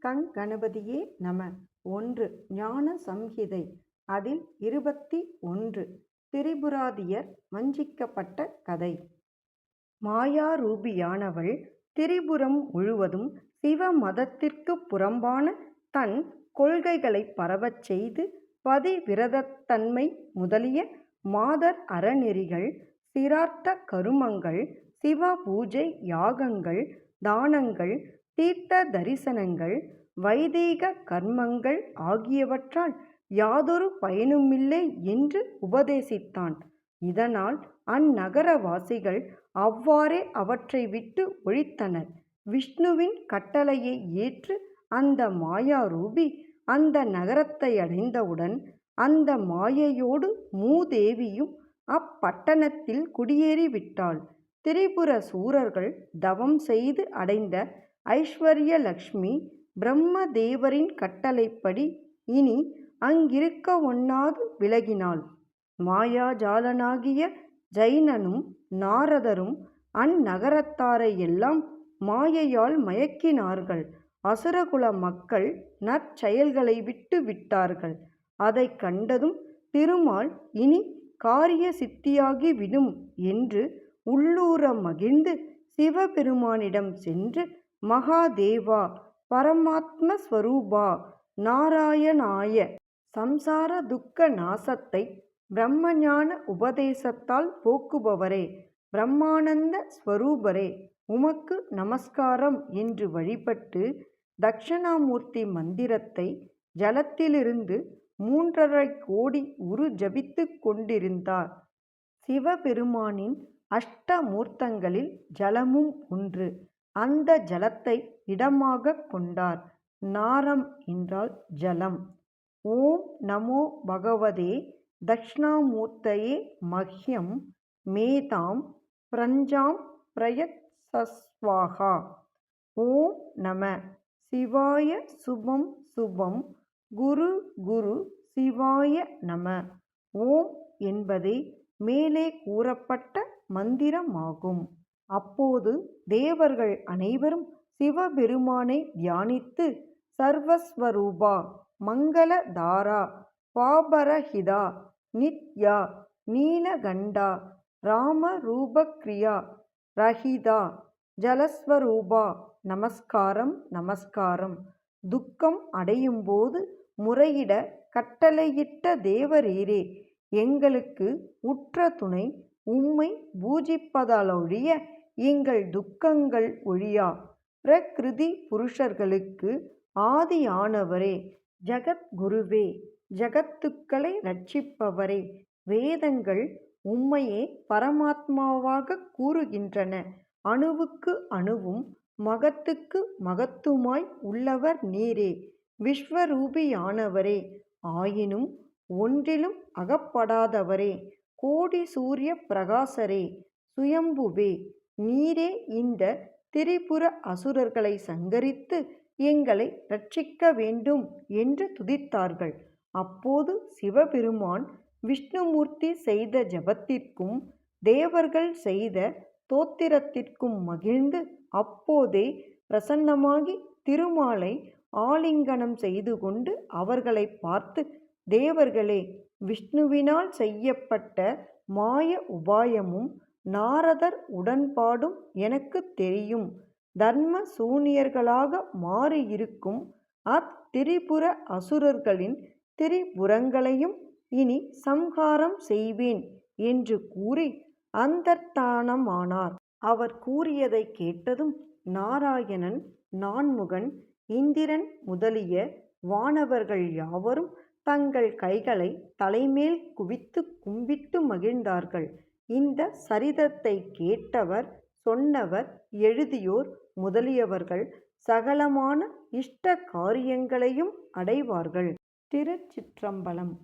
கணபதியே நம. 1. ஞான சம்ஹிதை. அதில் 21 திரிபுராதியர் வஞ்சிக்கப்பட்ட கதை. மாயாரூபியானவள் திரிபுரம் முழுவதும் சிவ மதத்திற்குப் புறம்பான தன் கொள்கைகளைப் பரவச் செய்து பதிவிரதத்தன்மை முதலிய மாதர் அறநெறிகள், சிரார்த்த கருமங்கள், சிவ பூஜை, யாகங்கள், தானங்கள், தீர்த்த தரிசனங்கள், வைதீக கர்மங்கள் ஆகியவற்றால் யாதொரு பயனுமில்லை என்று உபதேசித்தான். இதனால் அந்நகரவாசிகள் அவ்வாறே அவற்றை விட்டு ஒழித்தனர். விஷ்ணுவின் கட்டளையை ஏற்று அந்த மாயாரூபி அந்த நகரத்தை அடைந்தவுடன் அந்த மாயையோடு மூதேவியும் அப்பட்டணத்தில் குடியேறிவிட்டாள். திரிபுர சூரர்கள் தவம் செய்து அடைந்த ஐஸ்வர்யலக்ஷ்மி பிரம்மதேவரின் கட்டளைப்படி இனி அங்கிருக்க ஒண்ணாது விலகினாள். மாயாஜாலனாகிய ஜைனனும் நாரதரும் அந்நகரத்தாரை எல்லாம் மாயையால் மயக்கினார்கள். அசுரகுல மக்கள் நற்செயல்களை விட்டு விட்டார்கள். அதை கண்டதும் திருமால் இனி காரிய சித்தியாகி விடும் என்று உள்ளூர மகிழ்ந்து சிவபெருமானிடம் சென்று, மகாதேவா, பரமாத்மஸ்வரூபா, நாராயணாய, சம்சார துக்க நாசத்தை பிரம்மஞான உபதேசத்தால் போக்குபவரே, பிரம்மானந்த ஸ்வரூபரே, உமக்கு நமஸ்காரம் என்று வழிபட்டு தட்சணாமூர்த்தி மந்திரத்தை ஜலத்திலிருந்து 3.5 கோடி உரு ஜபித்துக் கொண்டிருந்தார். சிவபெருமானின் அஷ்டமூர்த்தங்களில் ஜலமும் ஒன்று. அந்த ஜலத்தை இடமாகக் கொண்டார். நாரம் என்றால் ஜலம். ஓம் நமோ பகவதே தக்ஷணாமூர்த்தயே மஹ்யம் மேதாம் பிரஞ்சாம் பிரயத்ஸ்வாஹா. ஓம் நம சிவாய சுபம் சுபம் குரு குரு சிவாய நம. ஓம் என்பதே மேலே கூறப்பட்ட மந்திரமாகும். அப்போது தேவர்கள் அனைவரும் சிவபெருமானை தியானித்து, சர்வஸ்வரூபா, மங்களதாரா, பாபரஹிதா, நித்யா, நீலகண்டா, ராமரூபக்ரியா ரஹிதா, ஜலஸ்வரூபா, நமஸ்காரம் நமஸ்காரம். துக்கம் அடையும்போது முறையிட கட்டளையிட்ட தேவரீரே, எங்களுக்கு உற்ற துணை உம்மை பூஜிப்பதாலொழிய எங்கள் துக்கங்கள் ஒழியா. பிரகிருதி புருஷர்களுக்கு ஆதியானவரே, ஜகத்குருவே, ஜகத்துக்களை ரட்சிப்பவரே, வேதங்கள் உம்மையே பரமாத்மாவாக கூறுகின்றன. அணுவுக்கு அணுவும் மகத்துக்கு மகத்துமாய் உள்ளவர் நீரே. விஸ்வரூபியானவரே, ஆயினும் ஒன்றிலும் அகப்படாதவரே, கோடி சூரிய பிரகாசரே, சுயம்புவே, நீரே இந்த திரிபுர அசுரர்களை சங்கரித்து எங்களை ரட்சிக்க வேண்டும் என்று துதித்தார்கள். அப்போது சிவபெருமான் விஷ்ணுமூர்த்தி செய்த ஜபத்திற்கும் தேவர்கள் செய்த தோத்திரத்திற்கும் மகிழ்ந்து அப்போதே பிரசன்னமாகி திருமாலை ஆலிங்கனம் செய்து கொண்டு அவர்களை பார்த்து, தேவர்களே, விஷ்ணுவினால் செய்யப்பட்ட மாய உபாயமும் நாரதர் உடன்பாடும் எனக்கு தெரியும். தர்ம சூனியர்களாக மாறியிருக்கும் அத்திரிபுர அசுரர்களின் திரிபுரங்களையும் இனி சம்ஹாரம் செய்வேன் என்று கூறி அந்தர்த்தானமானார். அவர் கூறியதை கேட்டதும் நாராயணன், நான்முகன், இந்திரன் முதலிய வானவர்கள் யாவரும் தங்கள் கைகளை தலைமேல் குவித்து கும்பிட்டு மகிழ்ந்தார்கள். இந்த சரிதத்தை கேட்டவர், சொன்னவர், எழுதியோர் முதலியவர்கள் சகலமான இஷ்ட காரியங்களையும் அடைவார்கள். திருச்சிற்றம்பலம்.